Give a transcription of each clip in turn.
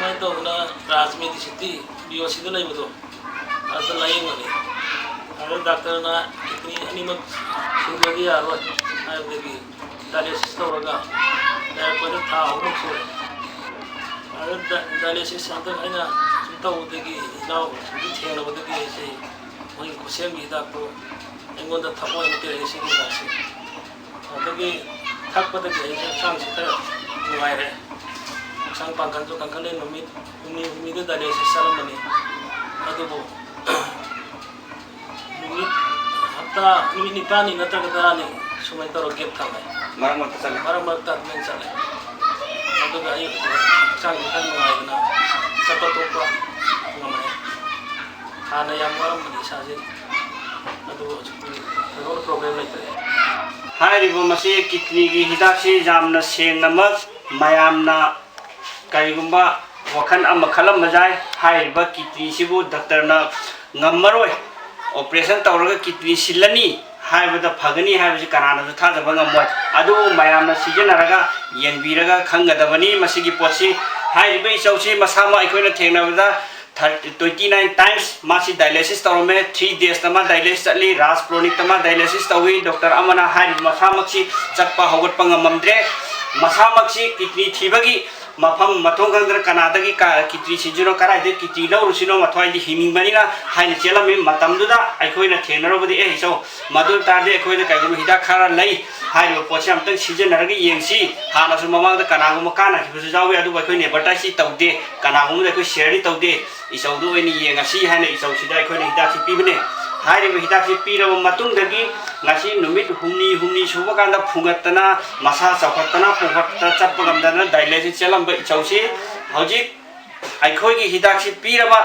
सुमाइन तौना राजमेडी city BOC दा लेबदो अदा लायंगनी अदा डॉक्टर ना कितनी अनिमक सुबदी यारो आयबदगी डायलिसिस तौरगा यार था अहुम सुरे अदा डायलिसिस अंदर आइना तौदगी नाव थेनबदगी से मोई कुसेंगी हिदाको एंगोंदा थपो एमते रेसिंग दासे अदगी थकपदगी हक्चांग से खरा नुगाइरे हक्चांग पांखन जो कांखले नुमित हुमीद डायलिसिस सालमनी अदुबो नुमित हप्ता नुमित निपानी नत्रगदानी सुमाइन तौर गेप थामे मरमत में चले अदुगा अयु हक्चांग खन नुगाइना चपतोपा ngamae hana yang maram di saje adu road problem laite hai ribo masi kidney gi hidak si jamna seng namak mayamna kaigumba wakhan am khalam majai hai riba kidney sibu doctor na ngammaroi operation tawraga kidney silani hai bada phagani hai bisi kanana tha jaba ngamoi adu mayamna sijenaraga yengbiraga khangadabani masigi potsi hai riba isausi masama ikoina thengnabada 29 times मासी dialysis तौरमे 3 days तमा dialysis चली राज प्रोनिक तमा dialysis तौई doctor अमना high मसामक्सी चप्पा होगट पंगमद्रे मसामक्सी kidney थीबगी मफम मथों गंद्र कनादगी का kidney सिजुनो कराइदे kidney लौरुसिनो मथवाइदि हिमिंगबनिना हाइन चेलमी मतमदुदा अखोइना थेनरबदि ए हिसो मदु तारदे अखोइदा काइगुम हिदा खरा लई high पोसे अमतंग सिजनरगी येंगसी हानासु ममांगदा कनागुम काना खिबसु जावे अदु अखोइने एडवर्टाइज तौदे कनागुम अखोइ शेयर तौदे इसौदु ओइनि येंगसी हाइने इसौसिदा अखोइने हिदासी पिबने हाइरिबो हिदासी पिरब मतुंगदगी ngasi numit humni suba kanda fungatana masa chawkhatana punghatna chappagamdana dialysis chelamba chausi hojik aikhoi gi hidak si piraba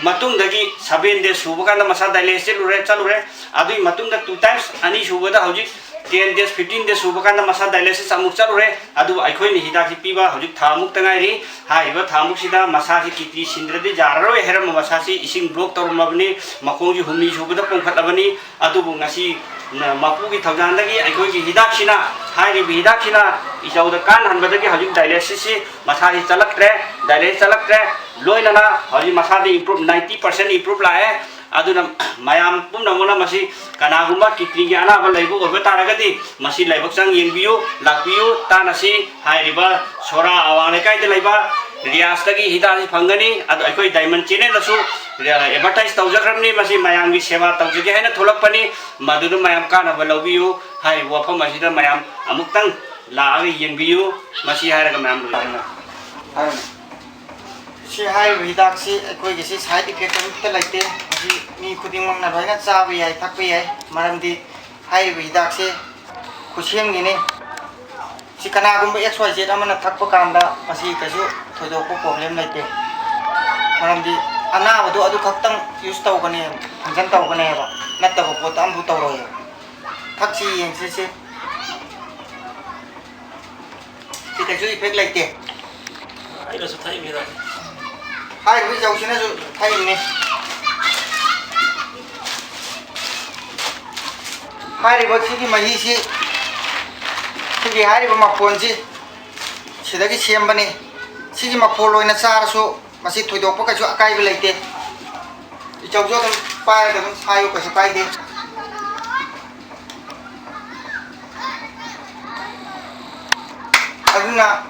matungdagi 7 days suba kanda masa dialysis chalure adui matungda 2 times ani suba da hojik 10 days 15 days suba kanda masa dialysis amuk chalure adu aikhoi ni hidak si piba hojik thamuk tangai haiba thamuk sida masa si kidney sindradi jararo heram masa si ising block tormabni makong ji humni suba da pungkhatabani adu ngasi मापुगी थौजानदगी अखोगी हिदाखिना हाइरिबि हिदाखिना इचौदा कान हनबदगी हजिक dialysis मसादि चलक्ट्रे dialysis चलक्ट्रे लोइनना हजि मसादि improve 90% improve लाए अदुना मयाम पुमनमुना मसी कनागुमा kidney गी अनाबा लैबु ओबे तारगदि मसी लाइबक्संग येंबियु लाक्पियु tansy हाइरिबा सोरा अवांग लेकाइदे लैबा रियासदगी हिदासि फंगनी अदु अखोइ diamond channel दसु advertise तौजख्रमनि मसी मयामगी सेवा तौजगे हैना थोलकपनि मदुदु मयाम कानबा लौबियु high वफम मसीदा मयाम अमुक्तंग लाग येंबियु मसी हाइरगा मयाम लैना si hai hidak si koi gi si side effect amta laite ji mi khuding mang na roina chawi ai thakpi ai maramdi hai hidak si khusiang ni ne si kana gum xyz amana thakpa kanda masi kasu thodo ko problem laite maramdi ana badu adu khaktang use taw gane function taw gane ba natta ko pot am bu taw ro thakchi yeng si si kasu effect laite ai da su thai mi da hai bây giờ xin nó thay này hai đi bác sĩ cái máy gì cái hai đi bác mặc quần gì chỉ là cái xem bên này chỉ cái mặc polo này xa số mà chỉ thôi đó cái chỗ cái bên này thế trong chỗ thằng pai thằng sai cái số cái đi anh na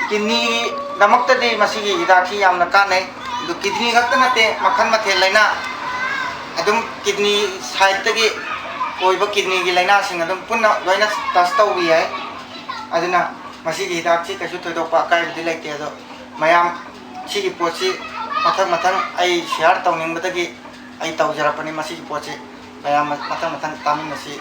kini damak tadi masih hidaki yang nakan ne du kidney khakta nate makhan mathel laina adum kidney side tagi koi ba kidney gi laina sing adum punna loina test taw wi ai aduna masih hidak chi kasu thodo pa kai bi laite ado mayam chi gi pochi mathang ai share tawning batagi ai tawjara pani masih pochi mayam mathang tamin nasi